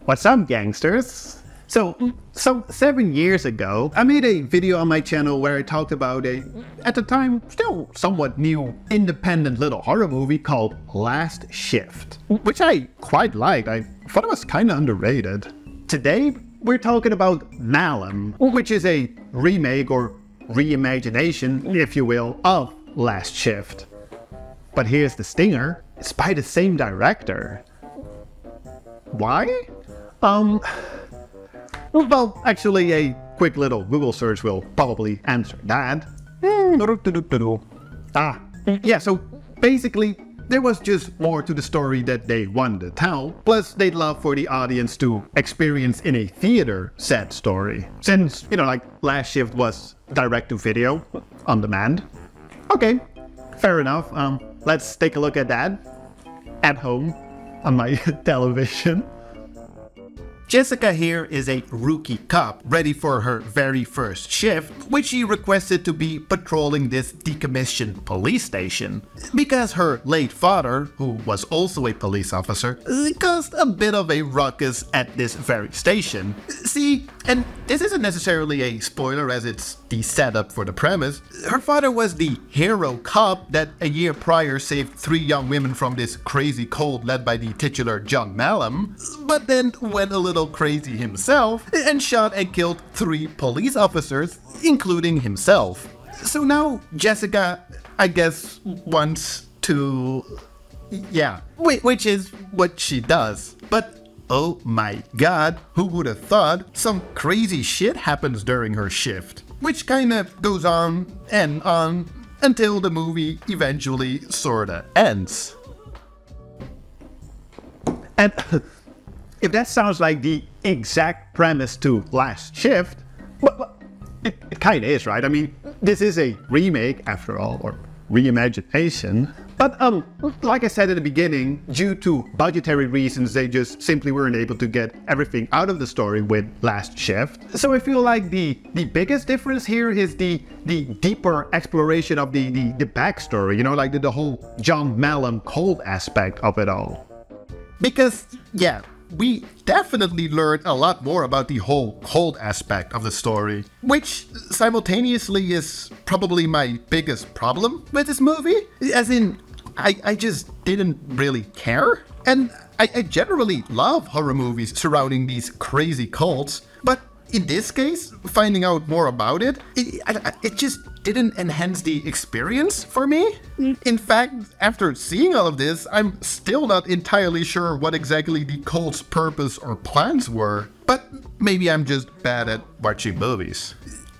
What's up, gangsters? So 7 years ago, I made a video on my channel where I talked about a, at the time, still somewhat new, independent little horror movie called Last Shift, which I quite liked. I thought it was kind of underrated. Today, we're talking about Malum, which is a remake or reimagination, if you will, of Last Shift. But here's the stinger, it's by the same director. Why? Well, actually, a quick little Google search will probably answer that. Yeah, so basically, there was just more to the story that they wanted to tell, plus they'd love for the audience to experience in a theater said story. Since, like Last Shift was direct-to-video, on demand. Okay, fair enough. Let's take a look at that at home on my television. Jessica here is a rookie cop ready for her very first shift, which she requested to be patrolling this decommissioned police station. Because her late father, who was also a police officer, caused a bit of a ruckus at this very station. See, and this isn't necessarily a spoiler as it's the setup for the premise, her father was the hero cop that a year prior saved 3 young women from this crazy cult led by the titular John Malum, but then went a little crazy himself and shot and killed 3 police officers, including himself. So now Jessica, I guess, wants to... yeah, which is what she does. But oh my god, who would have thought some crazy shit happens during her shift? Which kinda goes on until the movie eventually sorta ends. And if that sounds like the exact premise to Last Shift, well, it kinda is, right? I mean, this is a remake after all, or reimagination. But like I said at the beginning, due to budgetary reasons, they just simply weren't able to get everything out of the story with Last Shift. So I feel like the biggest difference here is the deeper exploration of the backstory, like the whole John Malum cult aspect of it all. Because, yeah, we definitely learned a lot more about the whole cult aspect of the story, which simultaneously is probably my biggest problem with this movie. As in, I just didn't really care. And I generally love horror movies surrounding these crazy cults, but in this case, finding out more about it just didn't enhance the experience for me. In fact, after seeing all of this, I'm still not entirely sure what exactly the cult's purpose or plans were. But maybe I'm just bad at watching movies.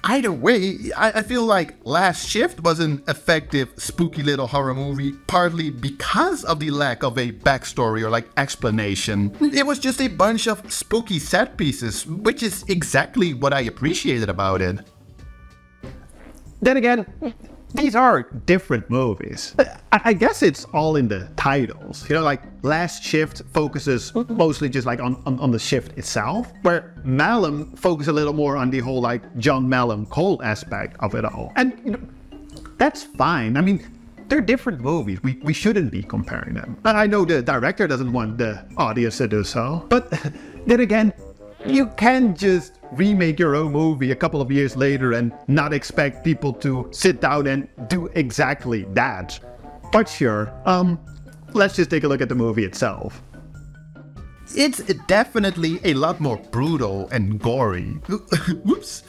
Either way, I feel like Last Shift was an effective, spooky little horror movie, partly because of the lack of a backstory or explanation. It was just a bunch of spooky set pieces, which is exactly what I appreciated about it. Then again, these are different movies. I guess it's all in the titles. Last Shift focuses mostly just on the shift itself, where Malum focuses a little more on the whole John Malum cult aspect of it all. And that's fine. I mean, they're different movies. We shouldn't be comparing them. I know the director doesn't want the audience to do so, but then again, you can't just remake your own movie a couple of years later and not expect people to sit down and do exactly that. But sure, let's just take a look at the movie itself. It's definitely a lot more brutal and gory. Whoops.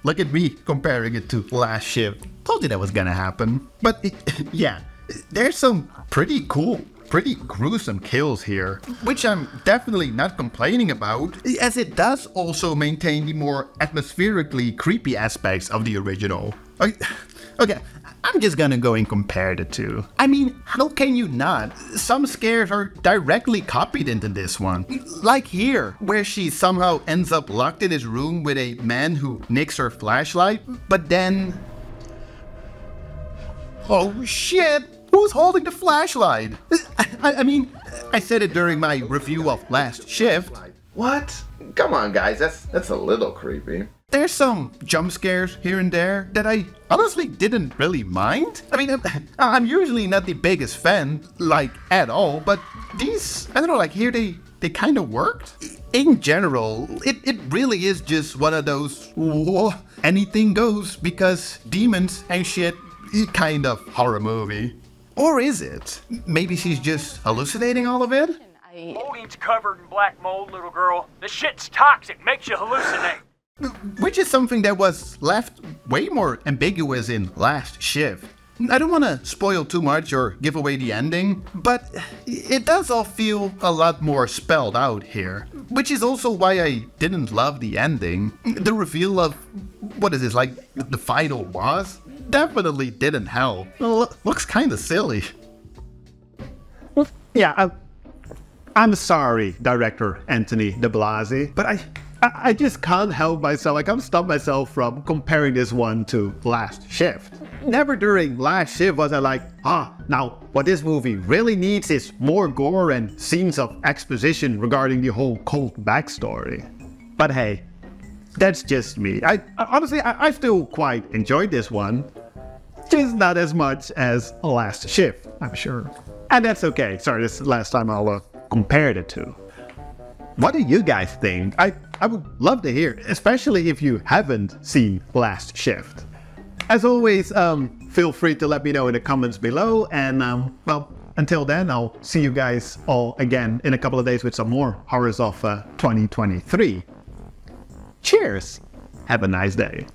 Look at me comparing it to Last Shift. Told you that was gonna happen. But yeah, there's some pretty gruesome kills here, which I'm definitely not complaining about, as it does also maintain the more atmospherically creepy aspects of the original. Okay, I'm just gonna go and compare the two. I mean, how can you not? Some scares are directly copied into this one. Like here, where she somehow ends up locked in his room with a man who nicks her flashlight, but then... oh shit! Who's holding the flashlight? I mean, I said it during my review of Last Shift. What? Come on, guys, that's a little creepy. There's some jump scares here and there that I honestly didn't really mind. I mean, I'm usually not the biggest fan, at all, but these, I don't know, here they kind of worked. in general, it really is just one of those anything goes because demons and shit kind of horror movie. Or is it? Maybe she's just hallucinating all of it? Molding's covered in black mold, little girl. The shit's toxic, makes you hallucinate. Which is something that was left way more ambiguous in Last Shift. I don't want to spoil too much or give away the ending, but it does all feel a lot more spelled out here. Which is also why I didn't love the ending. The reveal of, what is this, like the final boss? Definitely didn't help. Looks kind of silly. Yeah, I'm sorry, director Anthony de Blasi, but I just can't help myself. I can't stop myself from comparing this one to Last Shift. Never during Last Shift was I like, now what this movie really needs is more gore and scenes of exposition regarding the whole cult backstory. But hey, that's just me. Honestly, I still quite enjoyed this one. Just not as much as Last Shift, I'm sure. And that's okay. Sorry, this is the last time I'll compare the two. What do you guys think? I would love to hear, especially if you haven't seen Last Shift. As always, feel free to let me know in the comments below, and well, until then, I'll see you guys all again in a couple of days with some more horrors of 2023. Cheers! Have a nice day.